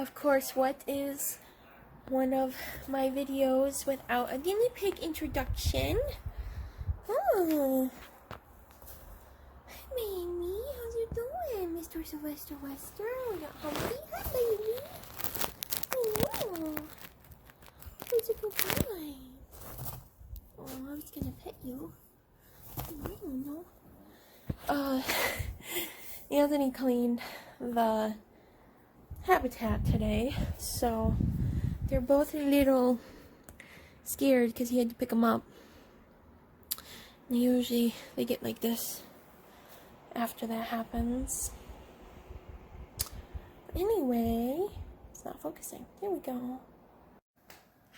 Of course, what is one of my videos without a guinea pig introduction? Oh, hi, baby. How's you doing, Mr. Sylvester Wester? We got Humpy. Hi, baby. Oh, who's a good boy? Oh, I was gonna pet you. I don't know. Anthony cleaned the habitat today, so they're both a little scared because he had to pick them up. And usually they get like this after that happens. But anyway, it's not focusing. There we go.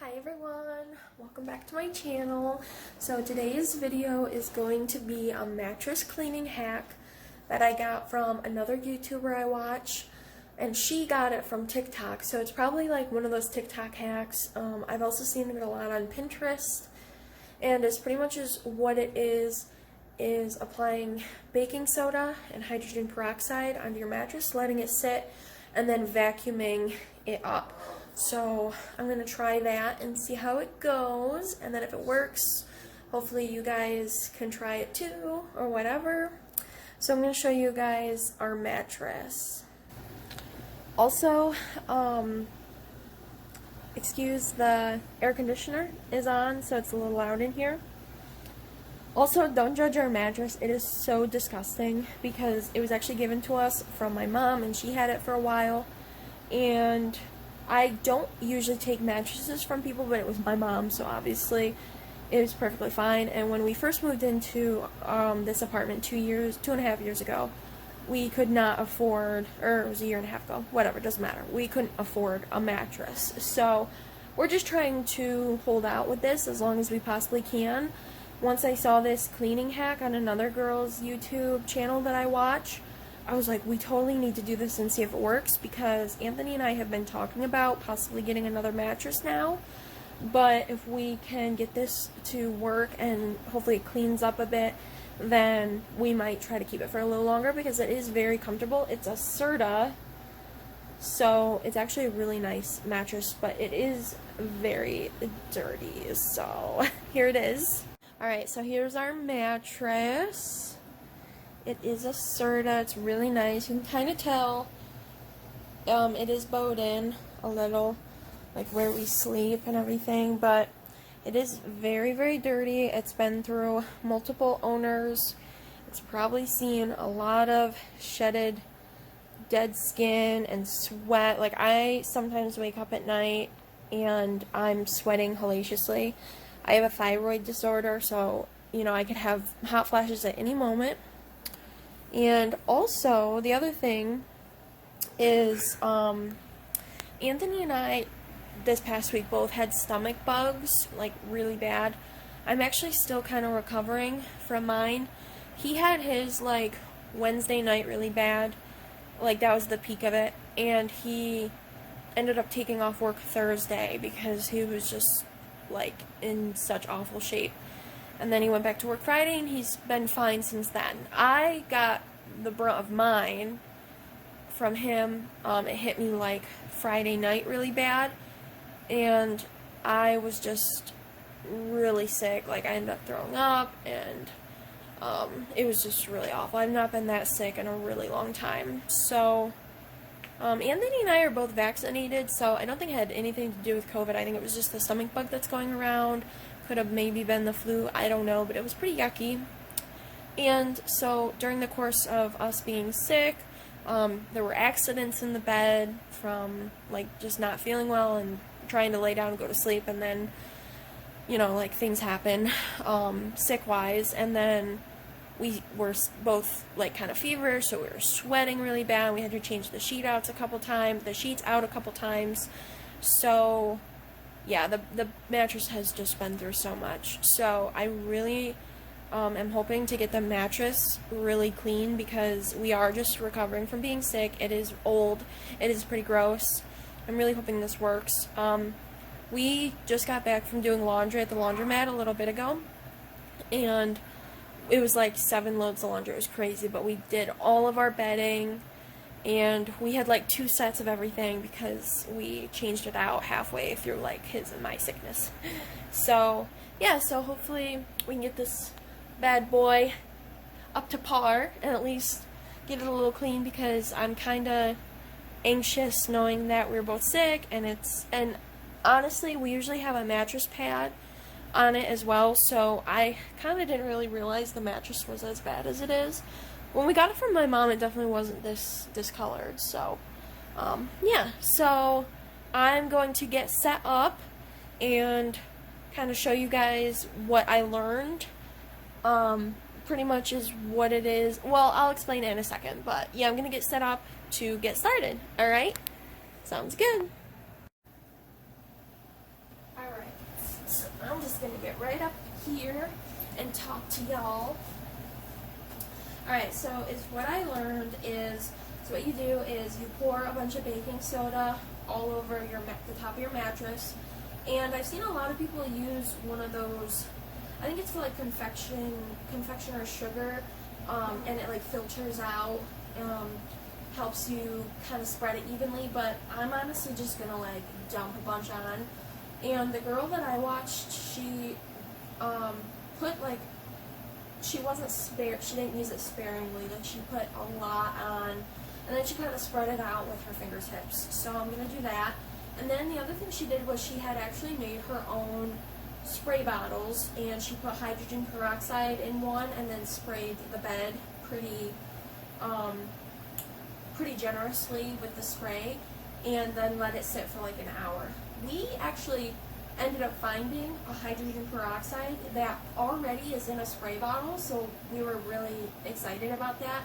Hi everyone, welcome back to my channel. So today's video is going to be a mattress cleaning hack that I got from another YouTuber I watch, and she got it from TikTok, so it's probably like one of those TikTok hacks. I've also seen it a lot on Pinterest, and it's pretty much what it is applying baking soda and hydrogen peroxide onto your mattress, letting it sit, and then vacuuming it up. So I'm going to try that and see how it goes, and then if it works, hopefully you guys can try it too, or whatever. So I'm going to show you guys our mattress. Also, excuse the air conditioner is on, so it's a little loud in here. Also, don't judge our mattress. It is so disgusting because it was actually given to us from my mom, and she had it for a while, and I don't usually take mattresses from people, but it was my mom, so obviously it was perfectly fine. And when we first moved into this apartment 2.5 years ago, we could not afford, or it was a year and a half ago, whatever, doesn't matter. We couldn't afford a mattress. So we're just trying to hold out with this as long as we possibly can. Once I saw this cleaning hack on another girl's YouTube channel that I watch, I was like, we totally need to do this and see if it works, because Anthony and I have been talking about possibly getting another mattress now. But if we can get this to work and hopefully it cleans up a bit, then we might try to keep it for a little longer, because it is very comfortable. It's a Serta, so it's actually a really nice mattress, but it is very dirty. So here it is. Alright, so here's our mattress. It is a Serta. It's really nice. You can kind of tell it is bowed in a little, like where we sleep and everything, but it is very, very dirty. It's been through multiple owners. It's probably seen a lot of shedded dead skin and sweat. Like, I sometimes wake up at night and I'm sweating hellaciously. I have a thyroid disorder, so, you know, I could have hot flashes at any moment. And also, the other thing is, Anthony and I, this past week, both had stomach bugs, like, really bad. I'm actually still kind of recovering from mine. He had his, like, Wednesday night really bad. Like, that was the peak of it. And he ended up taking off work Thursday because he was just, like, in such awful shape. And then he went back to work Friday, and he's been fine since then. I got the brunt of mine from him. It hit me, like, Friday night really bad. And I was just really sick. Like, I ended up throwing up, and it was just really awful. I've not been that sick in a really long time. So Anthony and I are both vaccinated, so I don't think it had anything to do with COVID. I think it was just the stomach bug that's going around. Could have maybe been the flu, I don't know, but it was pretty yucky. And so during the course of us being sick, there were accidents in the bed from, like, just not feeling well and trying to lay down and go to sleep, and then, you know, like, things happen sick-wise, and then we were both, like, kind of feverish, so we were sweating really bad. We had to change the sheets out a couple times. So yeah, the mattress has just been through so much. So I really am hoping to get the mattress really clean, because we are just recovering from being sick. It is old. It is pretty gross. I'm really hoping this works. We just got back from doing laundry at the laundromat a little bit ago, and it was like 7 loads of laundry. It was crazy, but we did all of our bedding, and we had like 2 sets of everything because we changed it out halfway through like his and my sickness. So yeah, so hopefully we can get this bad boy up to par and at least get it a little clean, because I'm kind of anxious knowing that we're both sick, and honestly we usually have a mattress pad on it as well, so I kind of didn't really realize the mattress was as bad as it is. When we got it from my mom, it definitely wasn't this discolored. So yeah, so I'm going to get set up and kind of show you guys what I learned. Pretty much is what it is. Well, I'll explain it in a second, but yeah, I'm gonna get set up to get started. Alright? Sounds good. Alright, so I'm just gonna get right up here and talk to y'all. Alright, so what I learned is, so what you do is you pour a bunch of baking soda all over the top of your mattress, and I've seen a lot of people use one of those, I think it's for like confectioner sugar, and it like filters out, helps you kind of spread it evenly, but I'm honestly just gonna like dump a bunch on. And the girl that I watched, she put like, she didn't use it sparingly, like she put a lot on, and then she kind of spread it out with her fingertips. So I'm going to do that. And then the other thing she did was she had actually made her own spray bottles, and she put hydrogen peroxide in one and then sprayed the bed pretty generously with the spray, and then let it sit for like an hour. We actually ended up finding a hydrogen peroxide that already is in a spray bottle, so we were really excited about that.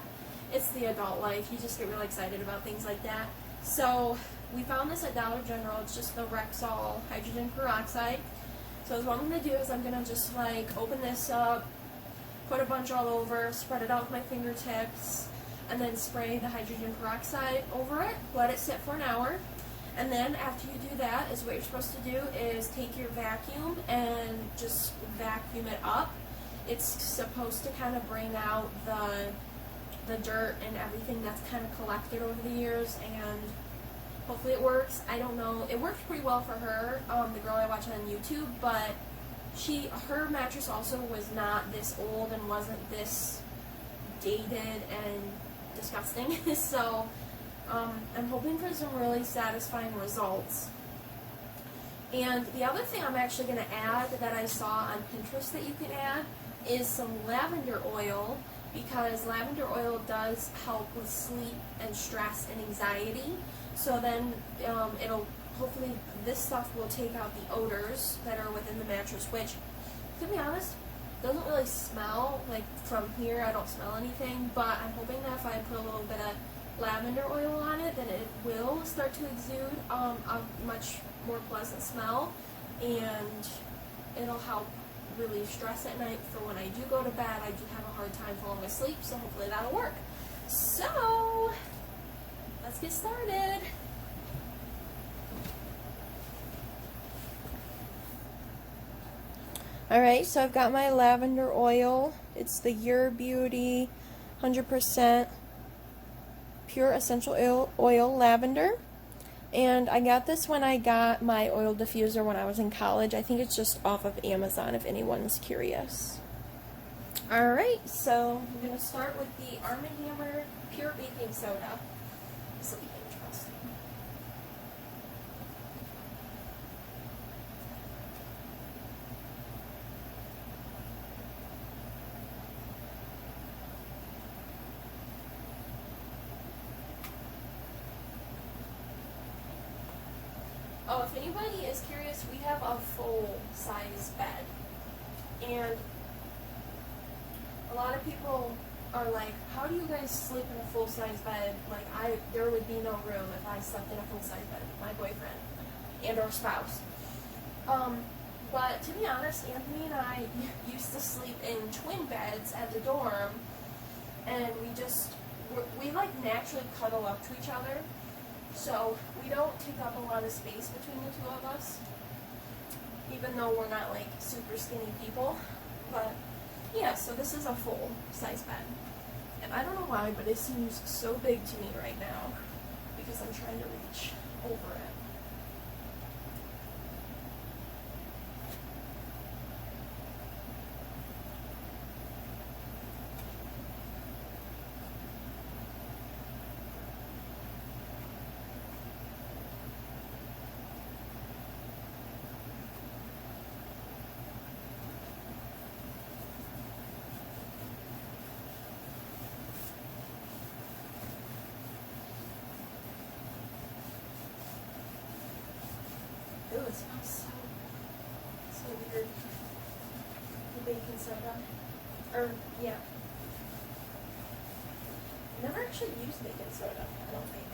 It's the adult life, you just get really excited about things like that. So we found this at Dollar General. It's just the Rexall hydrogen peroxide. So what I'm going to do is I'm going to just like open this up, put a bunch all over, spread it out with my fingertips, and then spray the hydrogen peroxide over it, let it sit for an hour. And then after you do that, is what you're supposed to do is take your vacuum and just vacuum it up. It's supposed to kind of bring out the dirt and everything that's kind of collected over the years, and hopefully it works. I don't know. It worked pretty well for her, the girl I watch on YouTube, but her mattress also was not this old and wasn't this dated and disgusting. So I'm hoping for some really satisfying results. And the other thing I'm actually going to add that I saw on Pinterest that you can add is some lavender oil, because lavender oil does help with sleep and stress and anxiety. So then hopefully this stuff will take out the odors that are within the mattress, which, to be honest, doesn't really smell. Like from here I don't smell anything, but I'm hoping that if I put a little bit of lavender oil on it, then it will start to exude a much more pleasant smell, and it'll help relieve stress at night for when I do go to bed. I do have a hard time falling asleep, so hopefully that'll work. So let's get started. Alright, so I've got my lavender oil. It's the Your Beauty 100% pure essential oil lavender, and I got this when I got my oil diffuser when I was in college. I think it's just off of Amazon if anyone's curious. Alright, so I'm going to start with the Arm & Hammer pure baking soda. This will be interesting. Oh, if anybody is curious, we have a full-size bed, and a lot of people are like, how do you guys sleep in a full-size bed? Like, there would be no room if I slept in a full-size bed with my boyfriend and or spouse. But to be honest, Anthony and I used to sleep in twin beds at the dorm, and we like naturally cuddle up to each other. So we don't take up a lot of space between the two of us, even though we're not like super skinny people. But yeah, so this is a full size bed. And I don't know why, but it seems so big to me right now because I'm trying to reach over it. Ew, it smells so weird. The baking soda. Or, yeah. Never actually used baking soda, I don't think.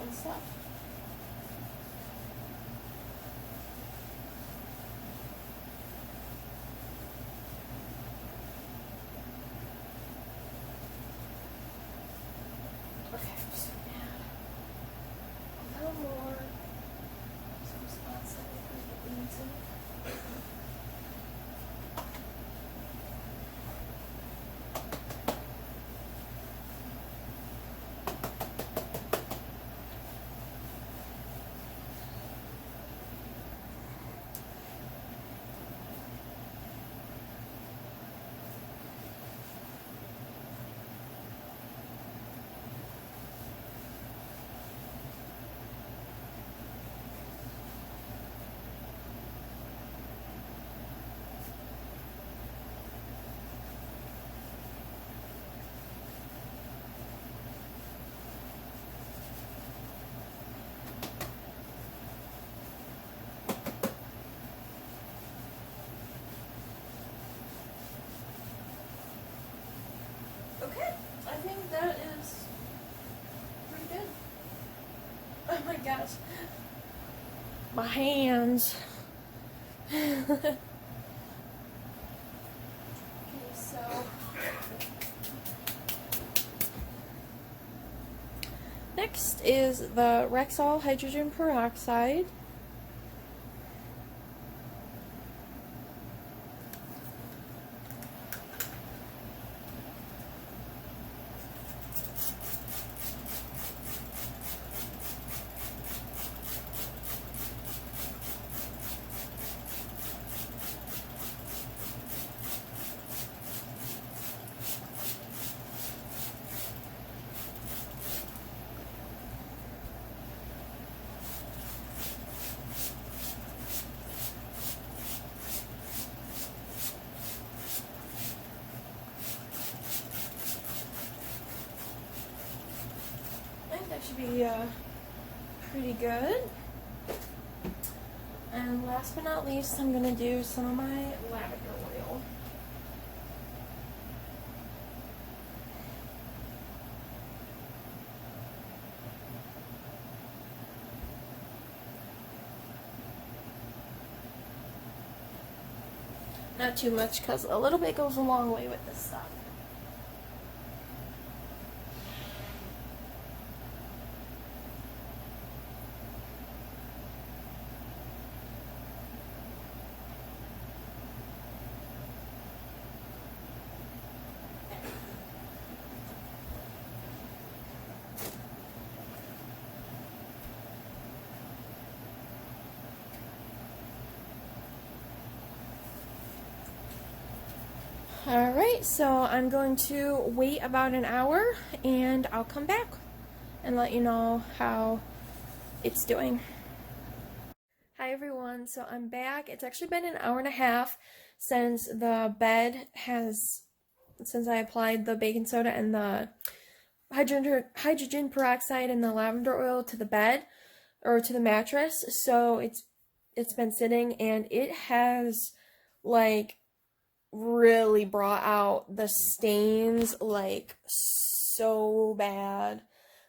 And stuff. Okay, just add a little more. Some spots that look like it needs it. Okay, I think that is pretty good. Oh my gosh. My hands. Okay, so next is the Rexall hydrogen peroxide. That should be pretty good. And last but not least, I'm going to do some of my lavender oil. Not too much, because a little bit goes a long way with this stuff. Alright, so I'm going to wait about an hour and I'll come back and let you know how it's doing. Hi everyone, so I'm back. It's actually been an hour and a half since the bed has, since I applied the baking soda and the hydrogen peroxide and the lavender oil to the bed, or to the mattress. So it's been sitting and it has like really brought out the stains like so bad.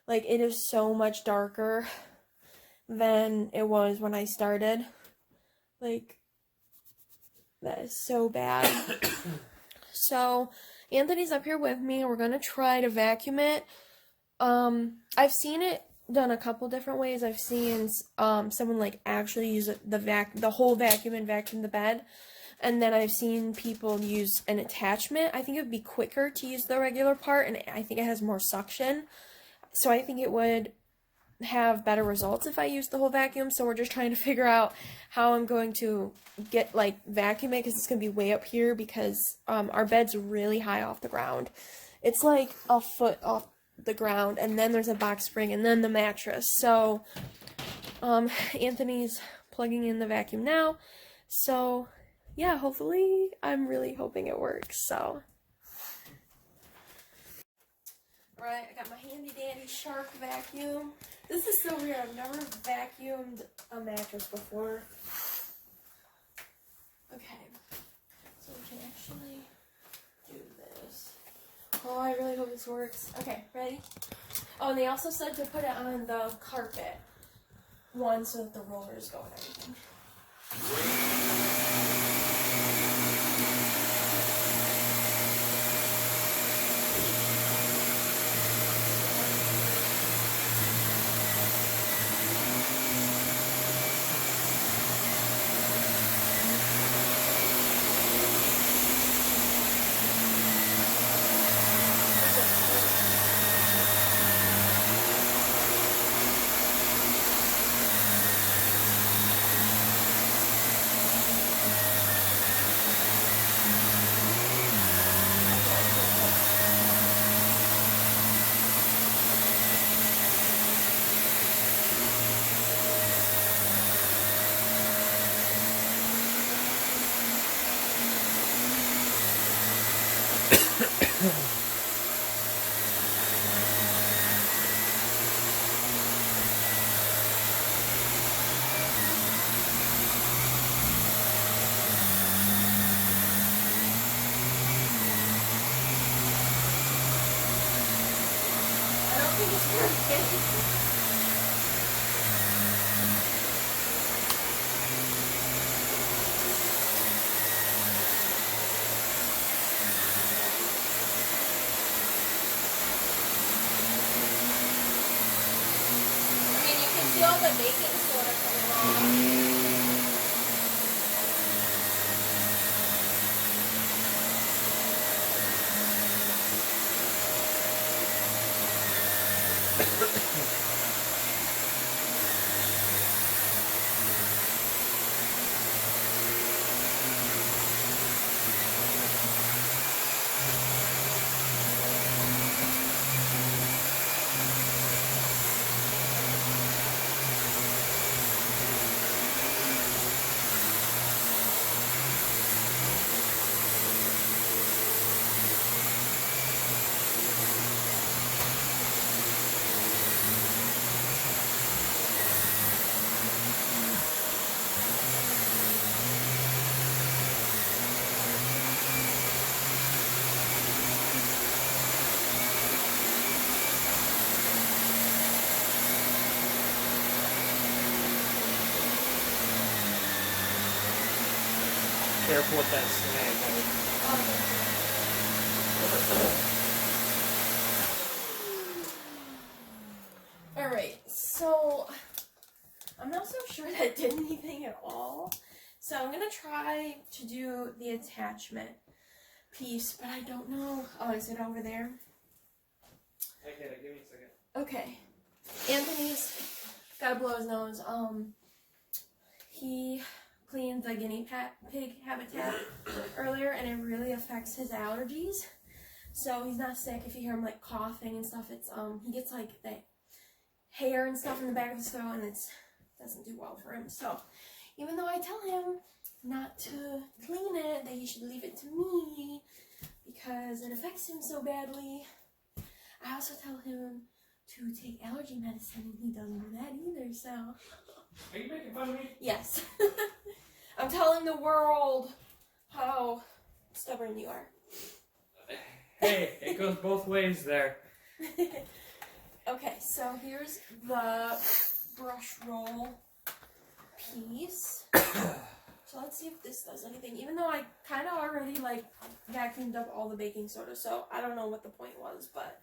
Like it is so much darker than it was when I started. Like that is so bad. So Anthony's up here with me. We're gonna try to vacuum it. I've seen it done a couple different ways. I've seen someone like actually use the whole vacuum and vacuum the bed. And then I've seen people use an attachment. I think it would be quicker to use the regular part, and I think it has more suction. So I think it would have better results if I use the whole vacuum. So we're just trying to figure out how I'm going to get, like, vacuum it, because it's going to be way up here, because our bed's really high off the ground. It's like a foot off the ground, and then there's a box spring, and then the mattress. So Anthony's plugging in the vacuum now. So yeah, hopefully, I'm really hoping it works, so. Alright, I got my handy dandy Shark vacuum. This is so weird, I've never vacuumed a mattress before. Okay, so we can actually do this. Oh, I really hope this works. Okay, ready? Oh, and they also said to put it on the carpet one so that the rollers go and everything. I don't think it's working. I mean, you can see all the baking soda coming off. Careful with that snag. Alright, so I'm not so sure that did anything at all. So I'm going to try to do the attachment piece, but I don't know. Oh, is it over there? I get it. Give me a second. Okay. Anthony's got to blow his nose. He cleaned the guinea pig habitat earlier, and it really affects his allergies. So he's not sick. If you hear him like coughing and stuff, it's he gets like the hair and stuff in the back of his throat, and it doesn't do well for him. So even though I tell him not to clean it, that he should leave it to me because it affects him so badly, I also tell him to take allergy medicine, and he doesn't do that either. So Are you making fun of me? yes. I'm telling the world how stubborn you are. Hey, it goes both ways there. Okay, so here's the brush roll piece. So let's see if this does anything. Even though I kind of already like vacuumed up all the baking soda, so I don't know what the point was, but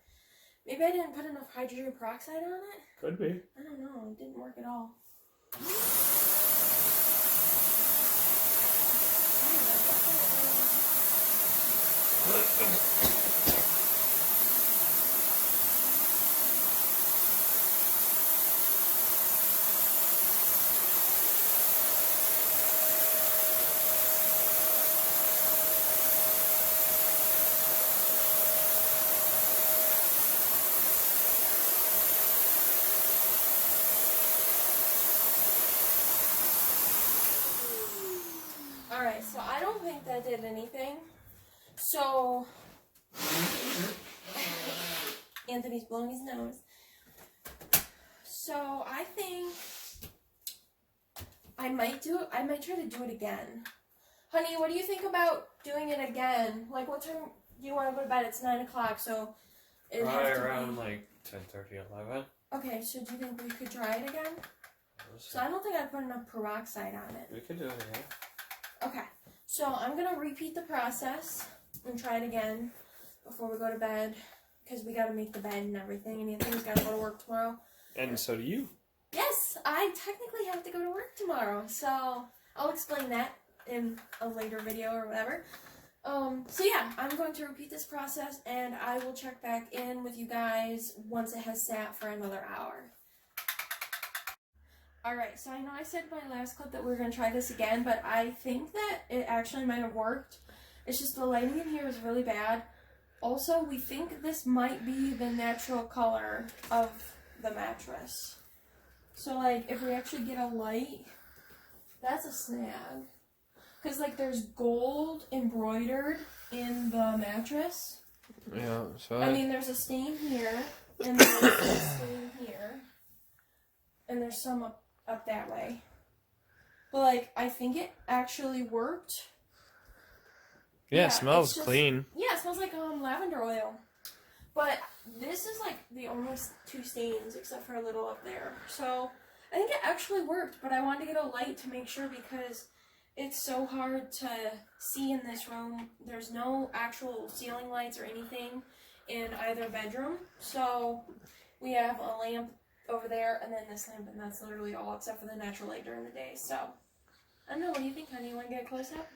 maybe I didn't put enough hydrogen peroxide on it. Could be. I don't know. It didn't work at all. Alright, so I don't think that did anything. So Anthony's blowing his nose. So I think I might try to do it again. Honey, what do you think about doing it again? Like, what time do you want to go to bed? It's 9 o'clock, so it Probably has to around be... like 10:30, 11. Okay, so do you think we could try it again? So I don't think I'd put enough peroxide on it. We could do it again. Okay, so I'm going to repeat the process and try it again before we go to bed, because we got to make the bed and everything, and Anthony's got to go to work tomorrow. And so do you. Yes, I technically have to go to work tomorrow, so I'll explain that in a later video or whatever. So yeah, I'm going to repeat this process, and I will check back in with you guys once it has sat for another hour. Alright, so I know I said in my last clip that we were going to try this again, but I think that it actually might have worked. It's just the lighting in here is really bad. Also, we think this might be the natural color of the mattress. So, like, if we actually get a light, that's a snag. Because, like, there's gold embroidered in the mattress. Yeah, so I mean, there's a stain here, and there's a stain here, and there's some up that way. But, like, I think it actually worked. yeah, it smells just, clean. Yeah, it smells like lavender oil. But this is, like, the only two stains, except for a little up there. So, I think it actually worked, but I wanted to get a light to make sure because it's so hard to see in this room. There's no actual ceiling lights or anything in either bedroom. So, we have a lamp over there, and then this lamp, and that's literally all except for the natural light during the day. So, I don't know, what do you think, honey? You want to get a close-up?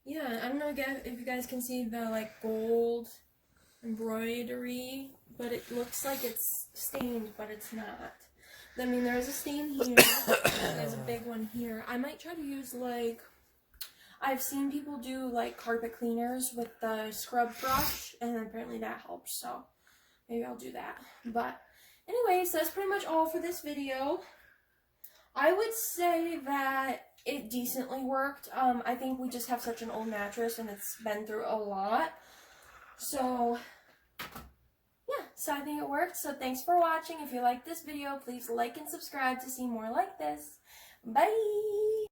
Yeah, I don't know if you guys can see the, like, gold embroidery, but it looks like it's stained, but it's not. I mean, there's a stain here, there's a big one here. I might try to use, like, I've seen people do, like, carpet cleaners with the scrub brush, and apparently that helps, so maybe I'll do that. But, anyways, that's pretty much all for this video. I would say that it decently worked. I think we just have such an old mattress, and it's been through a lot. So, yeah, so I think it worked. So, thanks for watching. If you liked this video, please like and subscribe to see more like this. Bye!